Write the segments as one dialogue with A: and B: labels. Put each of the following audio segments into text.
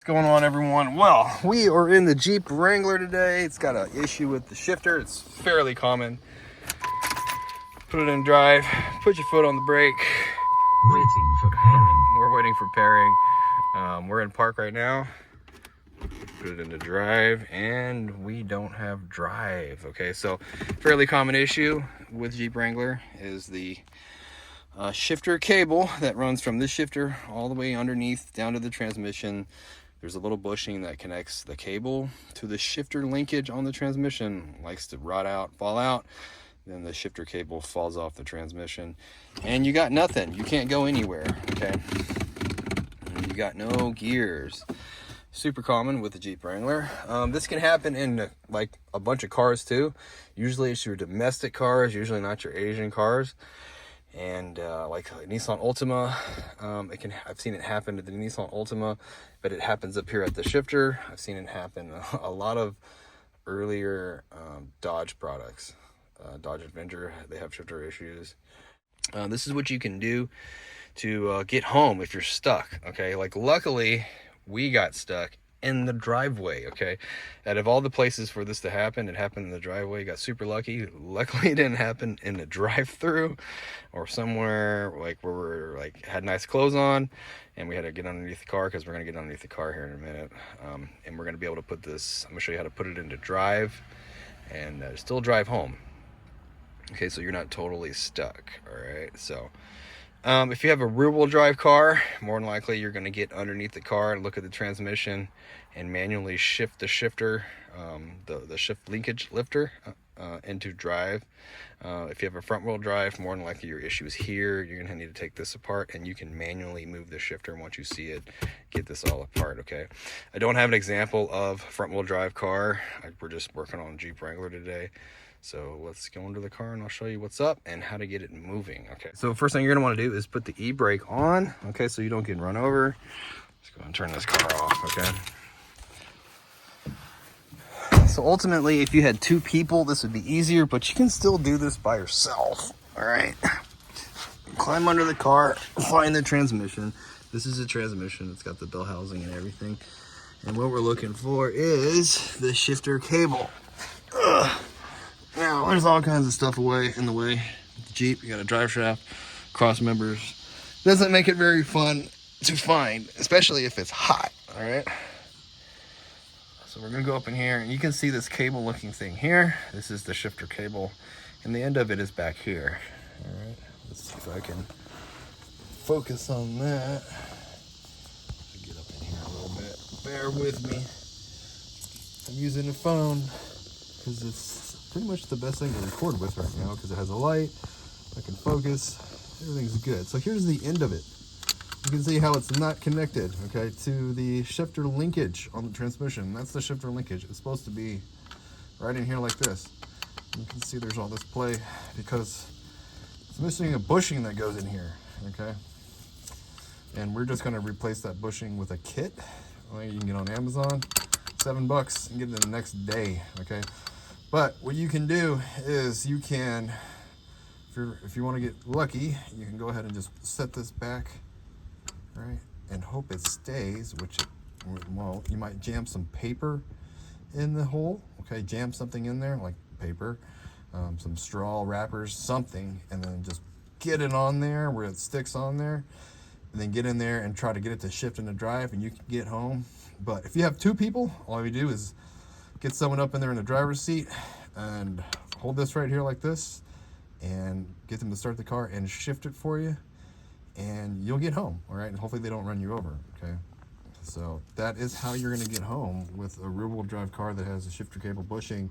A: What's going on, everyone? Well, we are in the Jeep Wrangler today. It's got an issue with the shifter. It's fairly common. Put it in drive, put your foot on the brake.
B: Waiting for pairing.
A: We're waiting for pairing. We're in park right now. Put it into drive and we don't have drive. Okay, so fairly common issue with Jeep Wrangler is the shifter cable that runs from this shifter all the way underneath down to the transmission. There's a little bushing that connects the cable to the shifter linkage on the transmission. Likes to rot out, fall out. Then the shifter cable falls off the transmission and you got nothing. You can't go anywhere, okay? You got no gears. Super common with the Jeep Wrangler. This can happen in like a bunch of cars too. Usually it's your domestic cars, usually not your Asian cars. And like Nissan Altima, I've seen it happen to the Nissan Altima, but it happens up here at the shifter. I've seen it happen a lot of earlier Dodge products. Dodge Adventure, they have shifter issues. This is what you can do to get home if you're stuck. Okay, like luckily we got stuck in the driveway. Okay, out of all the places for this to happen, it happened in the driveway. Got super lucky. Luckily it didn't happen in the drive-through or somewhere like where we're like had nice clothes on and we had to get underneath the car, because we're going to get underneath the car here in a minute. And we're going to be able to put this, I'm going to show you how to put it into drive and still drive home. Okay, so you're not totally stuck. All right, so if you have a rear-wheel drive car, more than likely you're going to get underneath the car and look at the transmission and manually shift the shifter, the shift linkage lifter into drive. If you have a front-wheel drive, more than likely your issue is here. You're going to need to take this apart and you can manually move the shifter. And once you see it, get this all apart, okay? I don't have an example of front-wheel drive car. We're just working on Jeep Wrangler today. So let's go into the car and I'll show you what's up and how to get it moving. Okay, so first thing you're gonna want to do is put the e-brake on, okay, so you don't get run over. Let's go and turn this car off, okay? So ultimately, if you had two people, this would be easier, but you can still do this by yourself. All right, climb under the car, find the transmission. This is a transmission. It's got the bell housing and everything. And what we're looking for is the shifter cable. Now, there's all kinds of stuff in the way. With the Jeep, you got a drive shaft, cross members. Doesn't make it very fun to find, especially if it's hot, all right? So we're gonna go up in here, and you can see this cable looking thing here. This is the shifter cable, and the end of it is back here, all right? Let's see if I can focus on that. Get up in here a little bit. Bear with me. I'm using the phone because it's pretty much the best thing to record with right now, because it has a light, I can focus, everything's good. So here's the end of it. You can see how it's not connected, okay, to the shifter linkage on the transmission. That's the shifter linkage. It's supposed to be right in here like this. You can see there's all this play because it's missing a bushing that goes in here, okay? And we're just gonna replace that bushing with a kit. Well, you can get on Amazon, $7 and get it the next day, okay? But what you can do is you can, if you want to get lucky, you can go ahead and just set this back, right, and hope it stays, which well, you might jam some paper in the hole, okay, jam something in there like paper, some straw wrappers, something, and then just get it on there where it sticks on there, and then get in there and try to get it to shift into drive, and you can get home. But if you have two people, all you do is get someone up in there in the driver's seat and hold this right here like this and get them to start the car and shift it for you, and you'll get home, all right? And hopefully they don't run you over, okay? So that is how you're gonna get home with a rear-wheel drive car that has a shifter cable bushing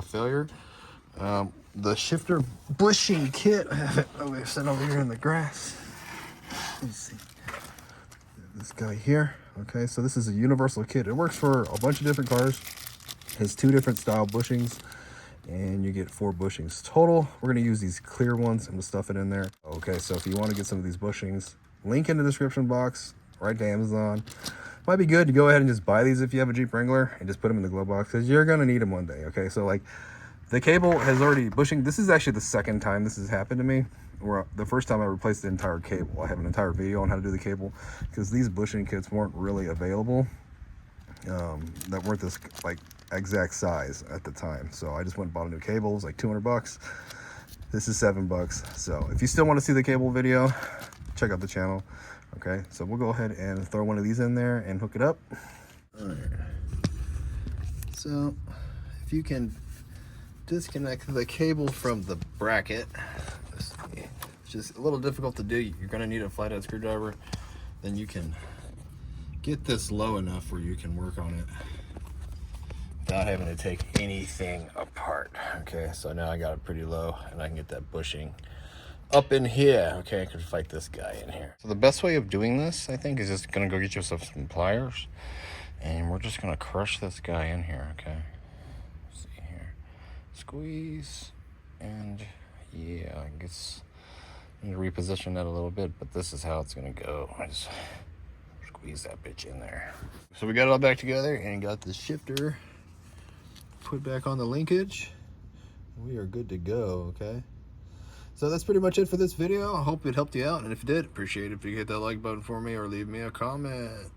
A: failure. The shifter bushing kit, I have it set over here in the grass. Let's see. This guy here, okay? So this is a universal kit. It works for a bunch of different cars. Has two different style bushings, and you get 4 bushings total. We're going to use these clear ones and we'll stuff it in there. Okay, so if you want to get some of these bushings, link in the description box, right to Amazon. Might be good to go ahead and just buy these if you have a Jeep Wrangler and just put them in the glove box, because you're going to need them one day, okay? So like the cable has already bushing. This is actually the second time this has happened to me. Where the first time I replaced the entire cable. I have an entire video on how to do the cable, because these bushing kits weren't really available. that weren't this like exact size at the time. So I just went and bought a new cable. It was like 200 bucks. This is $7. So if you still want to see the cable video, check out the channel. Okay, so we'll go ahead and throw one of these in there and hook it up. All right. So if you can disconnect the cable from the bracket, it's just a little difficult to do. You're going to need a flathead screwdriver. Then you can get this low enough where you can work on it without having to take anything apart. Okay, so now I got it pretty low and I can get that bushing up in here. Okay, I can fight this guy in here. So the best way of doing this, I think, is just gonna go get yourself some pliers and we're just gonna crush this guy in here. Okay, let's see here, squeeze, and yeah, I guess I need to reposition that a little bit, but this is how it's gonna go. I just squeeze that bitch in there. So we got it all back together and got the shifter put back on the linkage. We are good to go. Okay, so that's pretty much it for this video. I hope it helped you out, and if it did, appreciate it if you hit that like button for me or leave me a comment.